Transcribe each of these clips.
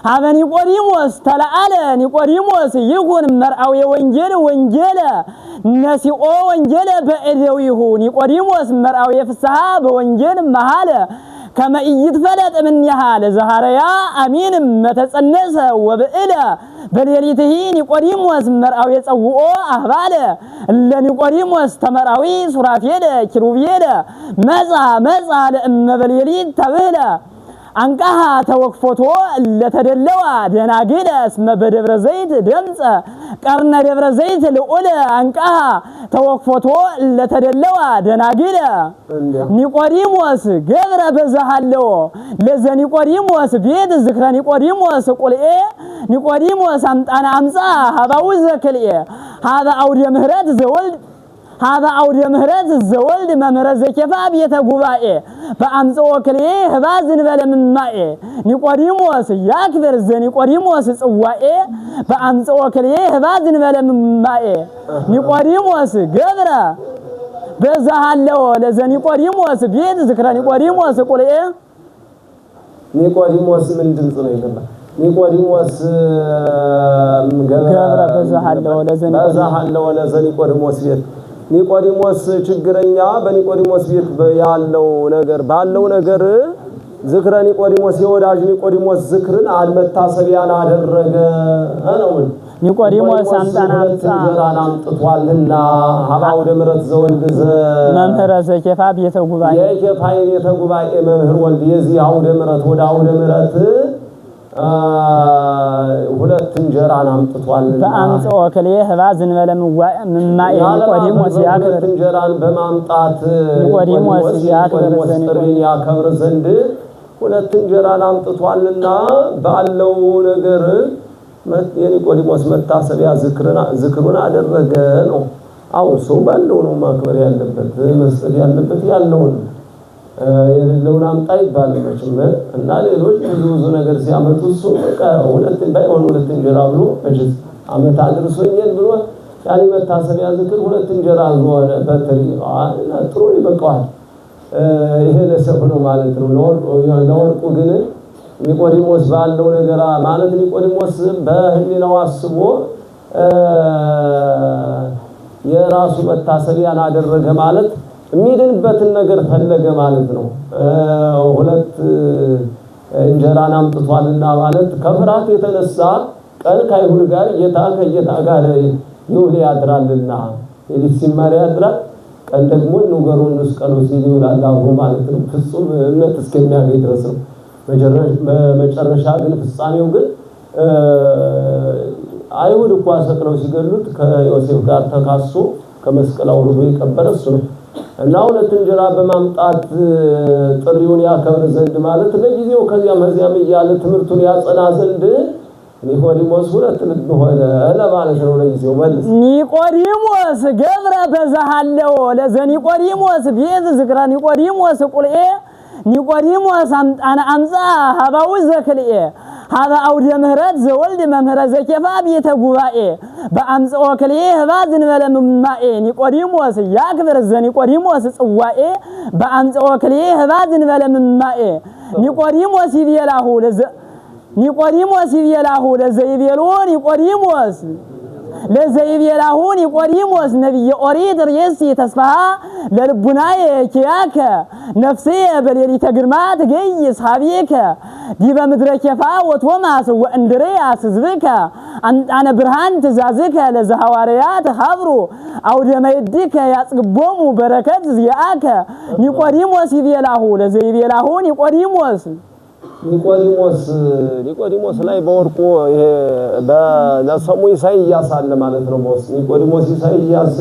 هذا نيقوديموس تلعالى نيقوديموس يكون مرعوي وانجيل نسيء وانجيل بأذويه نيقوديموس مرعوي في السحاب وانجيل مهالة كما يتفلت من يهال زهريا أمين متسنس وبإله بليلته نيقوديموس مرعوي تسوء أهباله اللي نيقوديموس تمرعوي سرافيل كروبيل مزع لأم بليلين تبهله أنكها توقفتو اللي تدلوا دناقيل اسم بدبر زيت دمس قرن دبر زيت الأولى أنكها توقفتو اللي تدلوا دناقيل نيقوديموس قبر بزهالو لذا نيقوديموس بيد الذكر نيقوديموس قول إيه نيقوديموس أنا أمسا هذا وزك الإيه هذا أودي مهرات زولد هذا عود مهرز الزولد ممرز كفا بيتغبائي فامصو كلي هبازن بل من ماء نيقوديموس ياكبر نيقوديموس صوائي فامصو كلي هبازن بل من ماء نيقوديموس غبر بزهالو لذا نيقوديموس بيد ذكر نيقوديموس قولي نيقوديموس من ድምጽ ነው ይገባ ኒቆዲሞስ غبر بزهالو ለዘ ኒቆዲሞስ ቤት ኒቆዲሞስ ችግረኛ በኒቆዲሞስ ቤት ያለው ነገር ባለው ነገር ዝክረ ኒቆዲሞስ የወዳጅ ኒቆዲሞስ ዝክርን አልመታሰቢያን አደረገ ነው ኒቆዲሞስ አምጥቷልና ሀባው ደምረት ዘወልድ መምህረ ዘኬፋ ቤተ ጉባኤ የኬፋ ቤተ ጉባኤ መምህር ወልድ የዚህ አውደ ምረት ወደ አውደ ምረት ሁለት እንጀራን አምጥቷልና በአምጾ ከለየ ህባዝን በለምዋይ ምማይ ኒቆዲሞስ ያክብር እንጀራን በማምጣት ኒቆዲሞስ ያክብር ዘንድ ሁለት እንጀራን አምጥቷልና ባለው ነገር የኒቆዲሞስ መታሰቢያ ዝክሩን አደረገ ነው አሁን ሰው ባለው ነው ማክበር ያለበት መስጠት ያለበት ያለውን የሌለውን አምጣ ይባላል እና ሌሎች ብዙ ነገር ሲያመጡ እሱ በቃ ሁለት ባይሆን ሁለት እንጀራ ብሎ እጅ አመት አድርሶኛል ብሎ ያኔ መታሰቢያ ዝክር ሁለት እንጀራ ሆነ በትሪ እና ጥሩ ይበቃዋል ይሄ ለሰው ነው ማለት ነው ለወርቁ ግን ኒቆዲሞስ ባለው ነገር ማለት ኒቆዲሞስ በህሊናው አስቦ የራሱ መታሰቢያን አደረገ ማለት የሚድንበትን ነገር ፈለገ ማለት ነው ሁለት እንጀራን አምጥቷልና ማለት ከፍራት የተነሳ ቀን ከይሁድ ጋር ከጌታ ጋር ይውል ያድራልና ሲማር ያድራል ቀን ደግሞ ንገሩን እስቀሉ ሲል ይውላል አብሮ ማለት ነው ፍጹም እምነት እስከሚያገኝ ድረስ ነው በመጨረሻ ግን ፍጻሜው ግን አይሁድ እንኳን ሰቅለው ሲገሉት ከዮሴፍ ጋር ተካሶ ከመስቀል አውርዶ የቀበረ እሱ ነው እና ሁለት እንጀራ በማምጣት ጥሪውን ያከብር ዘንድ ማለት ለጊዜው ከዚያም እያለ ትምህርቱን ያጸና ዘንድ ኒቆዲሞስ ሁለት ልብ ሆነ ለማለት ነው ለጊዜው መልስ ኒቆዲሞስ ገብረ በዛሃለው ለዘኒቆዲሞስ ቤት ዝክራ ኒቆዲሞስ ቁልኤ ኒቆዲሞስ አምጣ ሀባው ዘክልኤ هذا أودي مهرات زولد ممهرة زكفا بيته غبائي بأمس أوكليه هبازن ولا ممائي نيقوديموس ياكبر نيقوديموس صوائي بأمس أوكليه هبازن ولا ممائي نيقوديموس يبيلاهو نيقوديموس يبيلاهو لزيبيلو نيقوديموس لزيبيلاهو نيقوديموس نبي أريد ريسي تسفها لربناي كياك نفسي بليري تقرمات جي صحابيك ديبا مدركفا وتوماس واندرياس زبك أنا برهان تزازك لزهواريات خبرو أو دميدك ياسقبومو بركات زياك نيقوديموس يبيلاهو لزيبيلاهو ኒቆዲሞስ ላይ በወርቁ ይሄ በለሰሙ ኢሳይያስ አለ ማለት ነው ኒቆዲሞስ ኢሳይያስ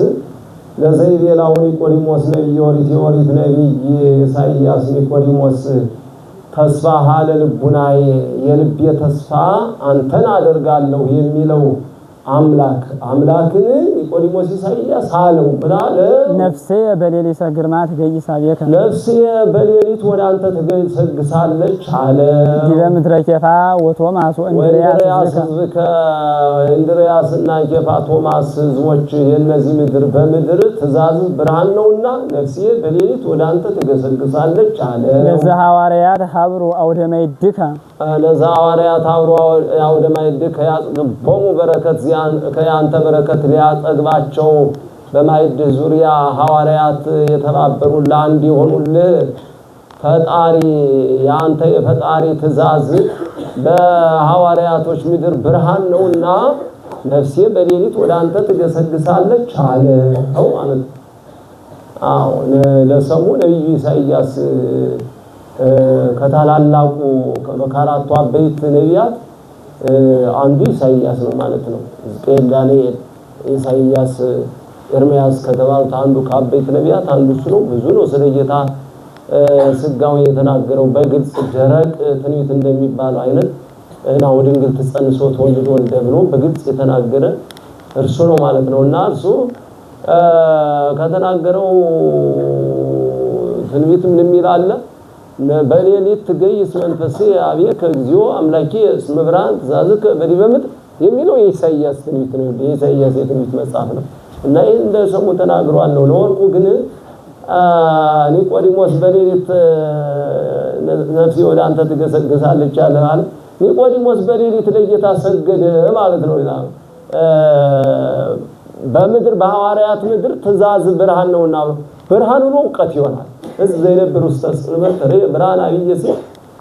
ለዘይቤላው ኒቆዲሞስ ነብይ ኦሪት ነብይ ኢሳይያስ ኒቆዲሞስ ተስፋ ሀለ ልቡናዬ የልቤ ተስፋ አንተን አደርጋለሁ የሚለው አምላክን ኒቆዲሞስ ኢሳይያስ አለው ብላለ ነፍሴ በሌሊት ግርማ ትገይሳ ቤከ ነፍሴ በሌሊት ወደ አንተ ትገሰግሳለች አለ። ዲበ ምድረ ኬፋ ወቶማስ እንድርያስና ኬፋ ቶማስ ህዝቦች የነዚህ ምድር በምድር ትእዛዝ ብርሃን ነውና ነፍሴ በሌሊት ወደ አንተ ትገሰግሳለች አለ። ለዛ ሐዋርያት ሀብሩ አውደማይድከ ለዛ ሐዋርያት ሀብሩ አውደማይድከ ያጽግቦሙ በረከት ከያንተ በረከት ሊያጠግባቸው በማይድ ዙሪያ ሐዋርያት የተባበሩልህ አንድ ይሆኑልህ ፈጣሪ ያንተ የፈጣሪ ትእዛዝ በሐዋርያቶች ምድር ብርሃን ነውና ነፍሴ በሌሊት ወደ አንተ ትገሰግሳለች አለ ማለት ነው። አዎ ለሰሙ ነብዩ ኢሳይያስ ከታላላቁ ከአራቱ አበይት ነቢያት አንዱ ኢሳይያስ ነው ማለት ነው። ሕዝቅኤል፣ ዳንኤል፣ ኢሳይያስ፣ ኤርምያስ ከተባሉት አንዱ ከአበይት ነቢያት አንዱ እሱ ነው። ብዙ ነው ስለ ጌታ ስጋው የተናገረው በግልጽ ደረቅ ትንቢት እንደሚባለው አይነት እና ወድንግል ተጸንሶ ተወልዶ እንደብሎ በግልጽ የተናገረ እርሱ ነው ማለት ነውና እርሱ ከተናገረው ትንቢት ምን ይላል? በሌሊት ትገይስ መንፈሴ አብየከ እግዚኦ አምላኬ እስመ ብርሃን ትእዛዝከ በዲበ ምድር የሚለው የኢሳይያስ ትንቢት ነው። የኢሳይያስ የትንቢት መጽሐፍ ነው እና ይሄን እንደሰሙ ተናግሯል ነው። ለወርቁ ግን ኒቆዲሞስ በሌሊት ነፍሴ ወደ አንተ ትገሰግሳለች አለ ማለት ኒቆዲሞስ በሌሊት ለጌታ ሰገደ ማለት ነው ይላል። በምድር በሐዋርያት ምድር ትእዛዝ ብርሃን ነውና ብርሃን ነው እውቀት ይሆናል። እዚህ የነበሩ ተስልመት ብርሃን አብየሲ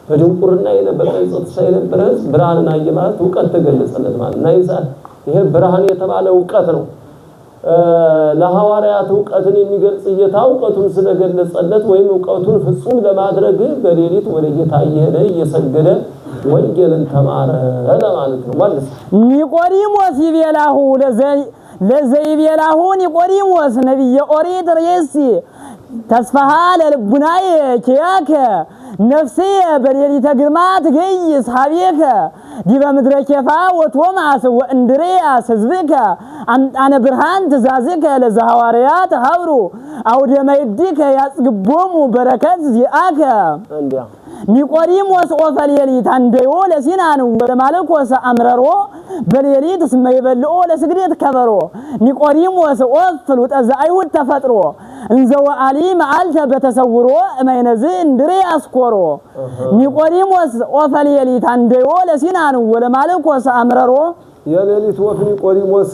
በድንቁርና የነበረ ጸጥታ የነበረ ብርሃንን አየ ማለት እውቀት ተገለጸለት ማለት ነው። ይሄ ብርሃን የተባለ እውቀት ነው። ለሐዋርያት እውቀትን የሚገልጽ ጌታ እውቀቱን ስለገለጸለት ወይም እውቀቱን ፍጹም ለማድረግ በሌሊት ወደ ጌታ እየሄደ እየሰገደ ወንጌልን ተማረ ለማለት ነው ማለት ነው። ኒቆዲሞስ ይቤላሁ ለዘይቤላሁ ኒቆዲሞስ ነብየ ኦሪት ርእሲ ተስፋሃ ለልቡናዬ ኪያከ ነፍሴ በሌሊተ ግርማ ትገይስ ሀቤከ ዲበ ምድረ ኬፋ ወቶማስ ወእንድርያስ ህዝብከ አምጣነ ብርሃን ትእዛዝከ ለዘ ሐዋርያት ሀብሩ አውደማይድከ ያጽግቦሙ በረከት ዚአከ ኒቆዲሞስ ኦፈ ሌሊት አንደዮ ለሲናን ወለማለኮስ አምረሮ በሌሊት እስመ ይበልኦ ለስግደት ከበሮ ኒቆዲሞስ ኦፍ ፍሉጠ ዘአይሁድ ተፈጥሮ እንዘው አሊ መዓልተ በተሰውሮ እመይነዝ እንድርያስ ኮሮ ኒቆዲሞስ ኦፈ ሌሊት አንደዮ ለሲናን ወለማለኮስ አምረሮ የሌሊት ወፍ ኒቆዲሞስ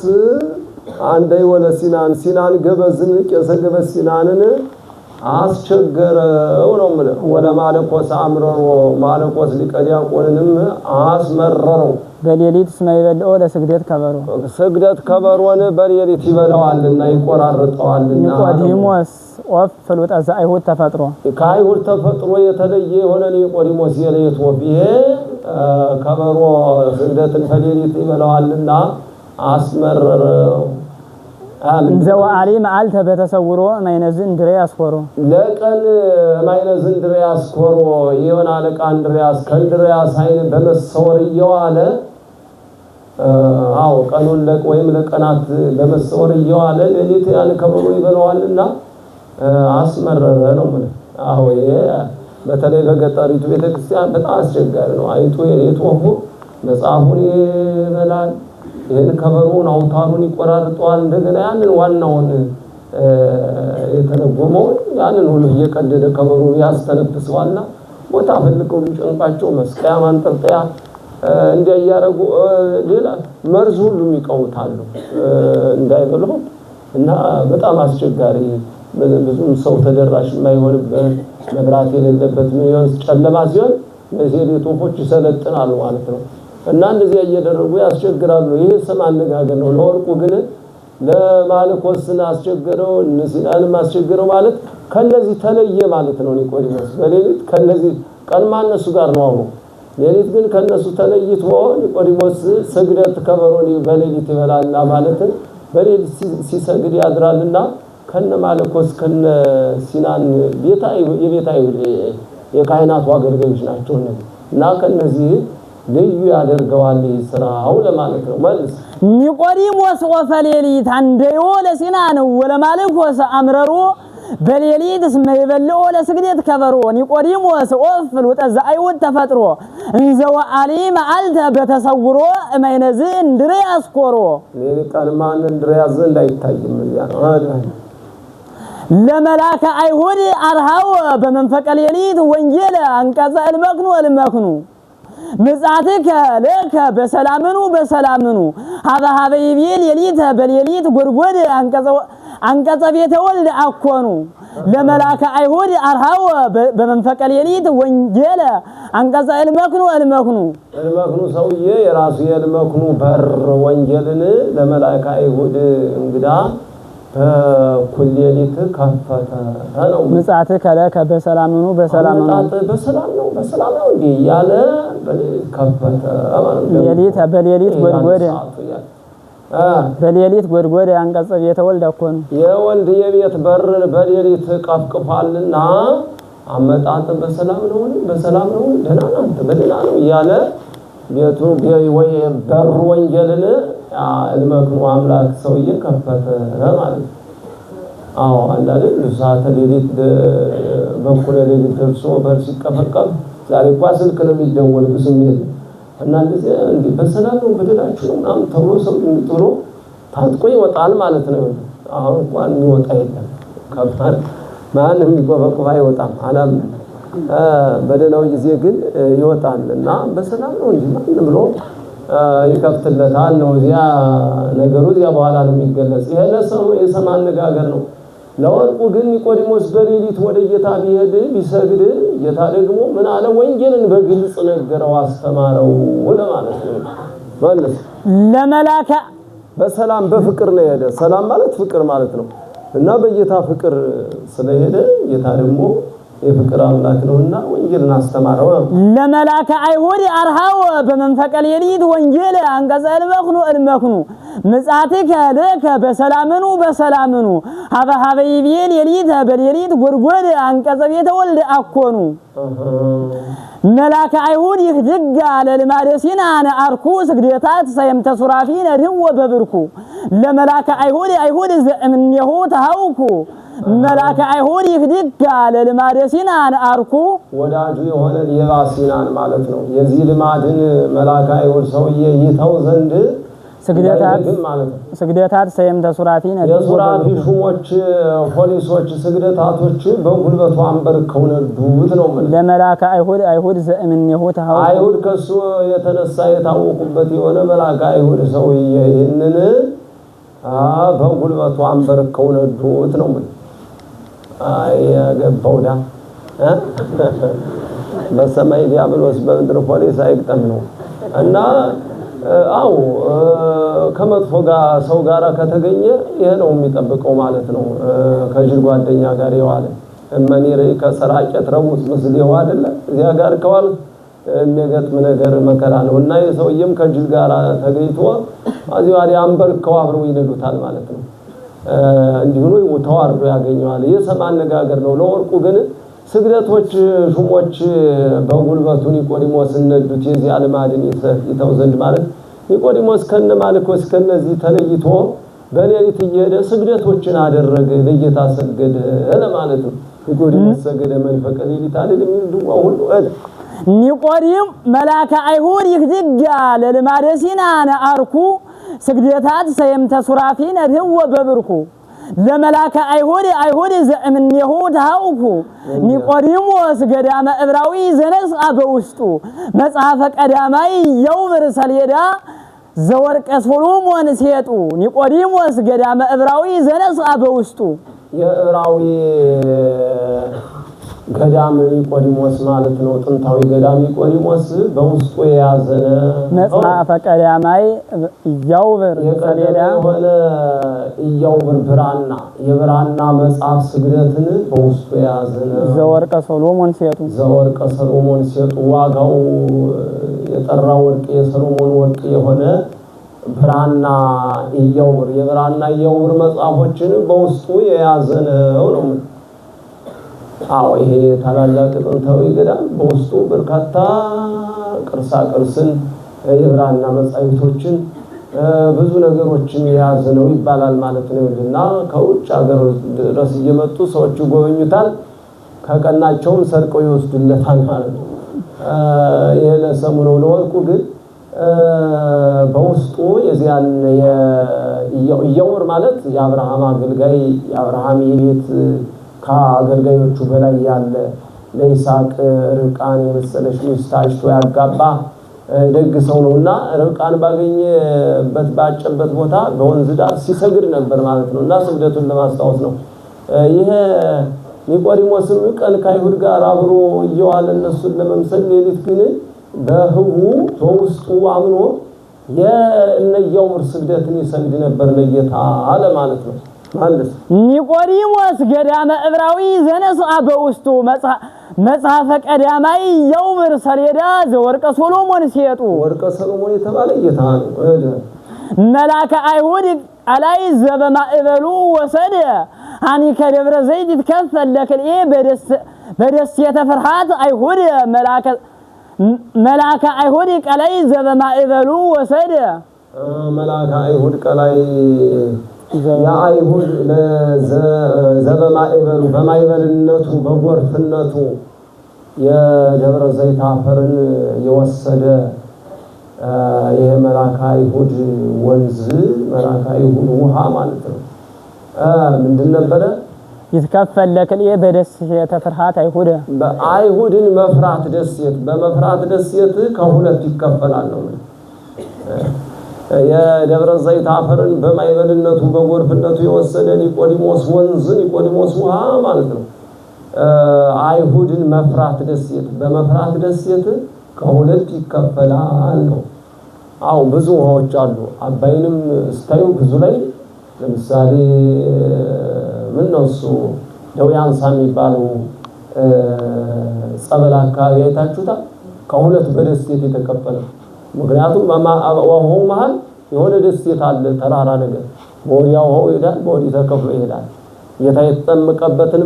አንደዮ ለሲናን ሲናን ገበዝን ቄሰ ገበዝ ሲናንን አስቸገረው ነው ማለት ወደ ማለኮስ አምረሮ ማለኮስ ሊቀ ዲያቆንንም አስመረረው በሌሊት እስመ ይበልኦ ለስግደት ከበሮ ስግደት ከበሮን በሌሊት ይበላዋልና ይቆራርጠዋልና ኒቆዲሞስ ኦፍ ፍሉጠ ዘአይሁድ ተፈጥሮ ከአይሁድ ተፈጥሮ የተለየ የሆነ ኒቆዲሞስ የሌሊት ወፍ ይሄ ከበሮ ስግደትን በሌሊት ይበላዋልና አስመረረው። እንዘው አሊ መዓልተ በተሰውሮ ማይነዝ እንድርያስ ኮሮ ለቀን ማይነዝ እንድርያስ ኮሮ የሆነ አለቃ እንድርያስ ከእንድርያስ አይን በመሰወር እየዋለ ቀኑን ወይም ለቀናት በመሰወር እየዋለ ሌሊት ያን ከበሮ ይበላዋልና አስመረረ ነው ማለት ይሄ በተለይ በገጠሪቱ ቤተክርስቲያን በጣም አስቸጋሪ ነው። አይጡ የሌሊት ወፉ መጽሐፉን ይበላል፣ ይሄን ከበሮን አውታሩን ይቆራርጠዋል። እንደገና ያንን ዋናውን የተረጎመው ያንን ሁሉ እየቀደደ ከበሮን ያስተነፍሰዋልና ቦታ ፈልቀው ቢጨንቃቸው መስቀያ ማንጠልጠያ እንዲያያረጉ ሌላ መርዝ ሁሉ ይቀውታሉ እንዳይበሉ እና በጣም አስቸጋሪ ብዙም ሰው ተደራሽ የማይሆንበት መብራት የሌለበት ነው ጨለማ ሲሆን እነዚህ ሌሊቶች ይሰለጥናሉ ማለት ነው። እና እንደዚህ እያደረጉ ያስቸግራሉ። ይሄ ስም አነጋገር ነው። ለወርቁ ግን ለማለኮስን አስቸገረው ንሲናንም አስቸገረው ማለት ከነዚህ ተለየ ማለት ነው። ኒቆዲሞስ በሌሊት ከነዚህ ቀን ማነሱ ጋር ነው አሁን ሌሊት ግን ከነሱ ተለይቶ ኒቆዲሞስ ስግደት ከበሮን በሌሊት ይበላልና ማለት በሌሊት ሲሰግድ ያድራልና ከነ ማለኮስ ከነ ሲናን የቤታዊ የካህናቱ አገልጋዮች ናቸው እና ከነዚህ ልዩ ያደርገዋል ስራው ለማለት ነው። መልስ ኒቆዲሞስ ወፈሌሊት አንደዮ ለሲናን ወለማልኮስ አምረሮ በሌሊት እስመ ይበልኦ ለስግደት ከበሮ ኒቆዲሞስ ወፍል ወጠዛ አይሁድ ተፈጥሮ እንዘው አሊ መዓልተ በተሰውሮ እማይነዝ እንድሪያስ ኮሮ ሌሊቃን ማን እንድሪያስ እንዳይታይም ያ ለመላከ አይሁድ አርሃው በመንፈቀ ሌሊት ወንጌል አንቀጸ እልመክኑ ምጻትከ ለከ በሰላምኑ ሀበ ይቤል ሌሊት በሌሊት ጎድጎድ አንቀጸ ቤተ ወልድ አኮኑ ለመላከ አይሁድ አርሃው በመንፈቀ ሌሊት ወንጌል አንቀጸ እልመክኑ ሰውዬ የራሱ የእልመክኑ በር ወንጌልን ለመላከ አይሁድ እንግዳ በኩሌሊት ከፈተ ነው። ምጻትከ ለከ በሰላምኑ በሰላም ነው እንዴ ያለ በሌሊት ከፈተ ማለት ነው። በሌሊት ጎድጎድ አንቀጸ ቤተ ወልድ አኮኑ የወልድ የቤት በር በሌሊት ቀፍቅፏልና አመጣጥ በሰላም ነው ደህና ነው ያለ ቤቱ ወይ በር ወንጌልን እልመክኑ አምላክ ሰውዬ ከፈተ ማለት ነው። አዎ አንዳንዴ ሰዓት ሌሊት በኩል ሌሊት ደርሶ በር ሲቀፈቀፍ ዛሬ እንኳን ስልክ ነው የሚደወል በስሜት እና እንደዚህ እንዴ በሰላም ነው በደላችሁ ምናምን ተብሎ ሰው እንጥሮ ታጥቆ ይወጣል ማለት ነው። አሁን እንኳን ይወጣ የለም ከባድ ማንም ይቆፈቆፍ አይወጣም አላም በደናው ጊዜ ግን ይወጣልና በሰላም ነው እንጂ ማንም ብሎ ይከፍትለታል ነው። ያ ነገሩ ያ በኋላ ነው የሚገለጽ። ይሄ ለሰው የሰማን ነጋገር ነው። ለወርቁ ግን ኒቆዲሞስ በሌሊት ወደ ጌታ ቢሄድ ቢሰግድ ጌታ ደግሞ ምን አለ? ወንጌልን በግልጽ ነገረው አስተማረው ለማለት ነው። ማለት ለመላከ በሰላም በፍቅር ነው የሄደ። ሰላም ማለት ፍቅር ማለት ነው እና በጌታ ፍቅር ስለሄደ ጌታ ደግሞ የፍቅር አምላክ ነውና ወንጌልን አስተማረው። ለመላከ አይሁድ አርሃው በመንፈቀ ሌሊት ወንጌል አንቀጸ እልመክኑ ምጻትከ ለከ በሰላምኑ ሀበ ይቤል ሌሊት በሌሊት ጎድጎድ አንቀጸ ቤተ ወልድ አኮኑ መላከ አይሁድ ይህድጋ ለልማደ ሲናን አርኩ ስግደታት ሰየምተ ሱራፊን ድወ በብርኩ ለመላከ አይሁድ ዘእምኔሁ ተሃውኩ መላከ አይሁድ ይህድጋ ለልማደ ሲናን አርኩ ወዳጁ የሆነ ሌባ ሲናን ማለት ነው። የዚህ ልማድን መላከ አይሁድ ሰውዬ ይተው ዘንድ ስግደታት ሰየምተ ሱራፊን የሱራፊ ሹሞች ፖሊሶች ስግደታቶች በጉልበቱ አንበርከው ነዱት ነው ማለት ለመላከ አይሁድ ዘእምኔሁ ተሃውኩ አይሁድ ከሱ የተነሳ የታወቁበት የሆነ መላከ አይሁድ ሰውዬ ይህንን በጉልበቱ አንበርከው ነዱት ነው ማለት ያገባውዳ በሰማይ ዲያብሎስ በምድር ፖሊስ አይቅጠም ነው እና አው ከመጥፎ ጋር ሰው ጋር ከተገኘ ይሄ ነው የሚጠብቀው ማለት ነው። ከጅል ጓደኛ ጋር ይዋለ እመኔሬ ከሰራጨት ረሙስ ምስል ይዋደለ እዚያ ጋር ከዋል የሚገጥም ነገር መከራ ነውና የሰውየም ከጅል ጋር ተገኝቶ አዚው አንበርከው አብረው ይነዱታል ማለት ነው። እንዲሁ ነው ተዋርዶ ያገኘዋል። የሰማን ነጋገር ነው። ለወርቁ ግን ስግደቶች ሹሞች በጉልበቱ ኒቆዲሞስ ነዱት የዚህ ዓለማድን ይተው ዘንድ ማለት ኒቆዲሞስ ከነማልኮስ ከነዚህ ተለይቶ በሌሊት እየሄደ ስግደቶችን አደረገ ለጌታ ሰገደ ለማለት ነው። ኒቆዲሞስ ሰገደ መንፈቀ ሌሊት አይደል የሚሉት ሁሉ ኒቆዲም መላከ አይሁድ ይህድጋ ለልማደ ሲናን አርኩ ስግደታት ሰየምተ ሱራፊን ድወ በብርኩ ለመላከ አይሁድ ዘእምኔሁ ተሃውኩ ኒቆዲሞስ ገዳመ ዕብራዊ ዘነስአ በውስጡ መጽሐፈ ቀዳማይ የውብር ሰሌዳ ዘወርቀ ሶሎሞን ሲየጡ ኒቆዲሞስ ገዳመ ዕብራዊ ዘነስአ በውስጡ የዕብራዊ ገዳም ኒቆዲሞስ ማለት ነው። ጥንታዊ ገዳም ኒቆዲሞስ በውስጡ የያዘነ መጽሐፈ ቀዳማይ የውብር ሰሌዳ የሆነ የውብር ብራና የብራና መጽሐፍ ስግደትን በውስጡ የያዘነ ዘወርቀ ሶሎሞን ሲየጡ ዋጋው የጠራ ወርቅ የሰሎሞን ወርቅ የሆነ ብራና የብራና የውብር መጽሐፎችን በውስጡ የያዘነው ነው። አዎ ይሄ ታላላቅ ጥንታዊ ገዳም በውስጡ በርካታ ቅርሳ ቅርስን የብራና መጻሕፍቶችን ብዙ ነገሮችን የያዘ ነው ይባላል ማለት ነው። እና ከውጭ ሀገር ድረስ እየመጡ ሰዎች ይጎበኙታል፣ ከቀናቸውም ሰርቀው ይወስዱለታል ማለት ነው። ይሄ ለሰሙ ነው። ለወርቁ ግን በውስጡ የዚያን የኢያዕር ማለት የአብርሃም አገልጋይ የአብርሃም የቤት ከአገልጋዮቹ በላይ ያለ ለይስሐቅ ርብቃን የመሰለች ሚስት አጭቶ ያጋባ ደግ ሰው ነውና ርብቃን ባገኘበት ባጨበት ቦታ በወንዝ ዳር ሲሰግድ ነበር ማለት ነው። እና ስግደቱን ለማስታወስ ነው። ይሄ ኒቆዲሞስም ቀን ከአይሁድ ጋር አብሮ እየዋለ እነሱን ለመምሰል ሌሊት ግን በህቡ በውስጡ አምኖ የኢያዕር ስግደትን ይሰግድ ነበር ለጌታ አለ ማለት ነው። ማለት ኒቆዲሞስ ገዳመ ዕብራዊ ዘነስአ በውስጡ መጽሐፈ ቀዳማይ ኢያዕር ሰሌዳ ዘወርቀ ሰሎሞን ሲየጡ ወርቀ ሰሎሞን የተባለ ጌታ ነው። መላከ አይሁድ አላይ ዘበማዕበሉ ወሰደ አኒ ከደብረ ዘይት ይትከፈል ለክልኤ በደስየተ ፍርሃት አይሁድ መላከ አይሁድ ቀላይ ዘበማዕበሉ ወሰደ መላከ አይሁድ ቀላይ የአይሁድ ዘበማዕበሉ በማዕበልነቱ በጎርፍነቱ የደብረ ዘይት አፈርን የወሰደ የመላከ አይሁድ ወንዝ መላከ አይሁድ ውሃ ማለት ነው። ምንድን ነበረ? ይትከፈል ለክልኤ በደስየተ ፍርሃት አይሁድ በአይሁድን መፍራት ደስየት በመፍራት ደስየት ከሁለት ይከፈላል ነው። የደብረ ዘይት አፈርን በማዕበልነቱ በጎርፍነቱ የወሰደ ኒቆዲሞስ ወንዝ ኒቆዲሞስ ውሃ ማለት ነው። አይሁድን መፍራት ደስየት በመፍራት ደስየት ከሁለት ይከፈላል ነው። አው ብዙ ውሃዎች አሉ። አባይንም ስታዩ ብዙ ላይ ለምሳሌ ምን ነው እሱ ደውያንሳ የሚባለው ጸበል አካባቢ አይታችሁታል? ከሁለት በደስየት የተከፈለ። ምክንያቱም ውሃው መሃል የሆነ ደስየት አለ ተራራ ነገር ወዲያው ውሃው ይሄዳል፣ ወዲህ ተከፍሎ ይሄዳል። ጌታ የተጠመቀበትን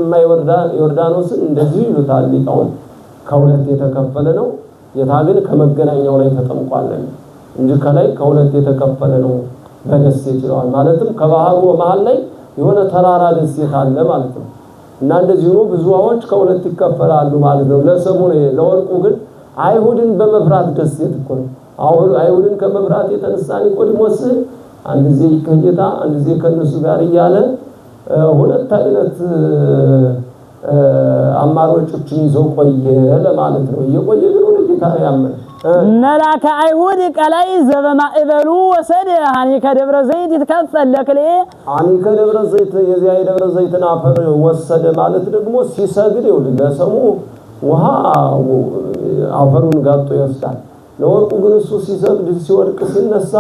ዮርዳኖስን እንደዚህ ይሉታል ሊቃውን ከሁለት የተከፈለ ነው። ጌታ ግን ከመገናኛው ላይ ተጠምቋል እንጂ ከላይ ከሁለት የተከፈለ ነው በደስየት ይለዋል። ማለትም ከባህሩ መሃል ላይ የሆነ ተራራ ደስየት አለ ማለት ነው። እና እንደዚህ ነው ብዙ ውሃዎች ከሁለት ይከፈላሉ ማለት ነው። ለሰሙ ነው። ለወርቁ ግን አይሁድን በመፍራት ደስየት እኮ ነው። አይሁድን ከመፍራት የተነሳ ኒቆዲሞስ አንድ ጊዜ ከጌታ አንድ ጊዜ ከነሱ ጋር እያለ ሁለት አይነት አማራጮችን ይዞ ቆየ ለማለት ነው። እየቆየ ግን ወደ ጌታ ያመነ መላከ አይሁድ ቀላይ ዘበማዕበሉ ወሰደ አኒ ከደብረ ዘይት ይትከፈል ለክልኤ አኒ ከደብረ ዘይት የዚያ የደብረ ዘይትን አፈር ወሰደ ማለት ደግሞ ሲሰግድ ይውል ለሰሙ ውሃ አፈሩን ጋጦ ይወስዳል። ለወርቁ ግን እሱ ሲሰግድ ሲወድቅ ሲነሳ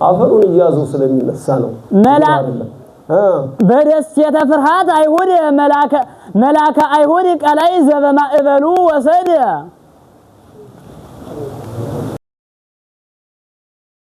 አፈሩን እያዘው ስለሚነሳ ነው። በደስየተ ፍርሃት አይሁድ መላከ አይሁድ ቀላይ ዘበማዕበሉ ወሰደ